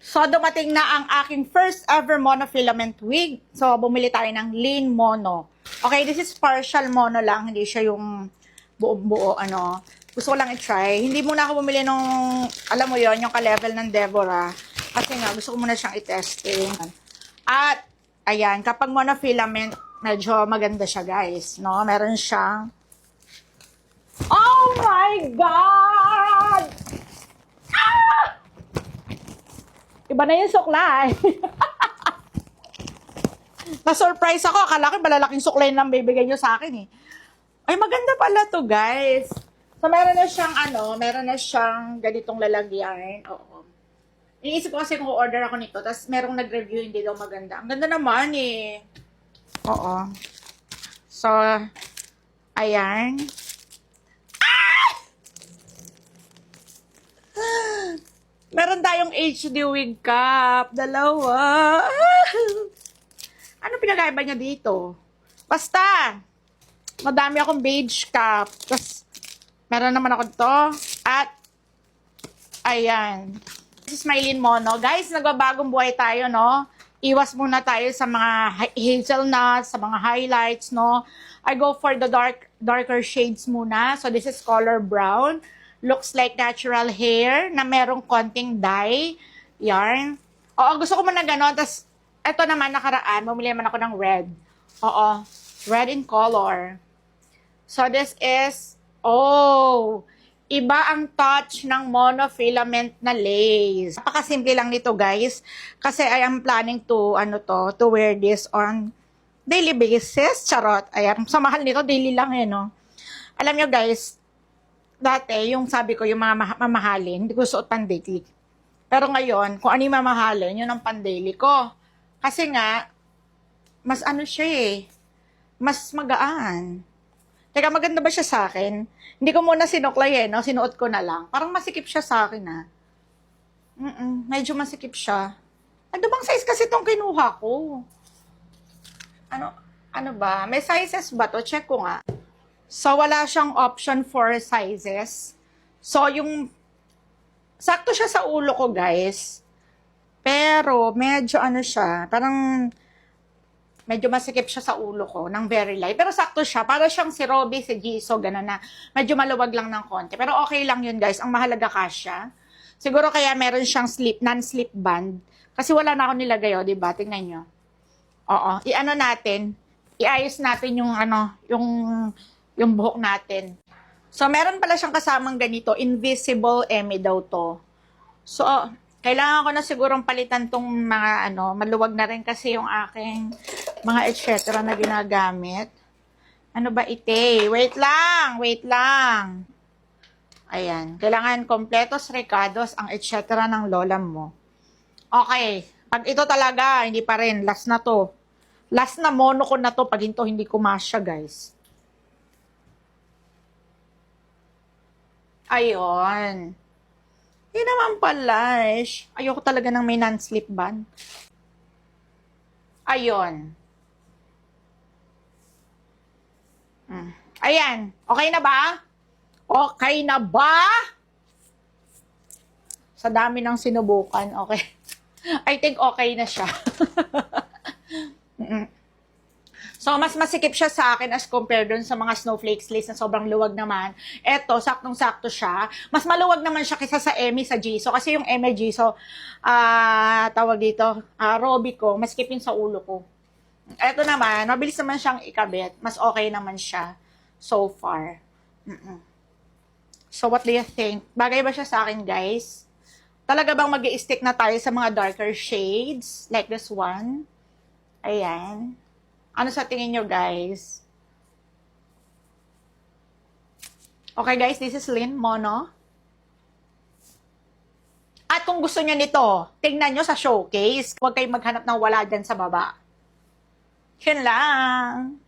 So, dumating na ang aking first ever monofilament wig. So, bumili tayo ng lean mono. Okay, this is partial mono lang. Hindi siya yung buo-buo, ano. Gusto ko lang i-try. Hindi muna ako bumili nung, alam mo yon yung ka-level ng Deborah. Kasi nga, gusto ko muna siyang i-testing. At, ayan, kapag monofilament, medyo maganda siya, guys. No? Meron siyang, oh my God! Iba na yung suklay. Na-surprise ako. Akala ko malalaking suklay lang bibigay nyo sa akin eh. Ay, maganda pala to, guys. So, meron na siyang meron na siyang ganitong lalagyan. Oo. Iniisip ko kasi kung order ako nito, tapos merong nag-review, hindi daw maganda. Ang ganda naman eh. Oo. So, ayan. Meron tayong HD wig cap. Dalawa. Ano pinagkaiba niya dito? Basta, madami akong beige cap. Tapos, meron naman ako to. At, ayan. This is my lean mono. Guys, nagbabagong buhay tayo, no? Iwas muna tayo sa mga hazelnuts, sa mga highlights, no? I go for the darker shades muna. So, this is color brown. Looks like natural hair na merong konting dye. Yarn. Oo, gusto ko muna ganon. Tapos, eto naman nakaraan, bumili naman ako ng red. Oo, red in color. So, this is, iba ang touch ng monofilament na lace. Napakasimple lang nito, guys. Kasi I am planning to, to wear this on daily basis. Charot. Ayan, sa mahal nito, daily lang no? Alam nyo, guys, dati, yung sabi ko, yung mga mamahalin, hindi ko suot pan-daily. Pero ngayon, kung ano yung mamahalin, yun ang pan-daily ko. Kasi nga, mas siya mas magaan. Teka, maganda ba siya sa akin? Hindi ko muna sinuklay no? Sinuot ko na lang. Parang masikip siya sa akin medyo masikip siya. Ano bang size kasi itong kinuha ko? Ano ba? May sizes ba to? Check ko nga. So, wala siyang option for sizes. So, sakto siya sa ulo ko, guys. Pero, medyo siya, parang, medyo masikip siya sa ulo ko, ng very light. Pero sakto siya, para siyang si Robbie, si Jisoo, gano'n na. Medyo maluwag lang ng konti. Pero okay lang yun, guys. Ang mahalaga kasya. Siguro kaya meron siyang non-slip band. Kasi wala na ako nilagay, diba? Tingnan nyo. Oo. Iayos natin yung buhok natin. So, meron pala siyang kasamang ganito, invisible eme daw to. So, kailangan ko na sigurong palitan tong mga maluwag na rin kasi yung aking mga etc. na ginagamit. Ano ba ite? Wait lang. Ayan. Kailangan kompletos recados ang etc. ng lola mo. Okay. Pag ito talaga, hindi pa rin. Last na to. Last na mono ko na to. Pag hindi kumasya, guys. Ayun. Yun naman pala. Ayoko talaga ng may non-slip band. Ayun. Ayan. Okay na ba? Okay na ba? Sa dami ng sinubukan. Okay. I think okay na siya. So, mas masikip siya sa akin as compared dun sa mga snowflakes lace na sobrang luwag naman. Eto, saktong-sakto siya. Mas maluwag naman siya kaysa sa Emi sa Jisoo. Kasi yung Emi Jisoo, tawag dito, Robbie ko, masikip yun sa ulo ko. Eto naman, mabilis naman siyang ikabit. Mas okay naman siya so far. So, what do you think? Bagay ba siya sa akin, guys? Talaga bang mag-i-stick na tayo sa mga darker shades? Like this one? Ayan. Ano sa tingin nyo, guys? Okay, guys, this is lean mono. At kung gusto nyo nito, tingnan nyo sa showcase. Huwag kayong maghanap ng wala dyan sa baba. Yun lang.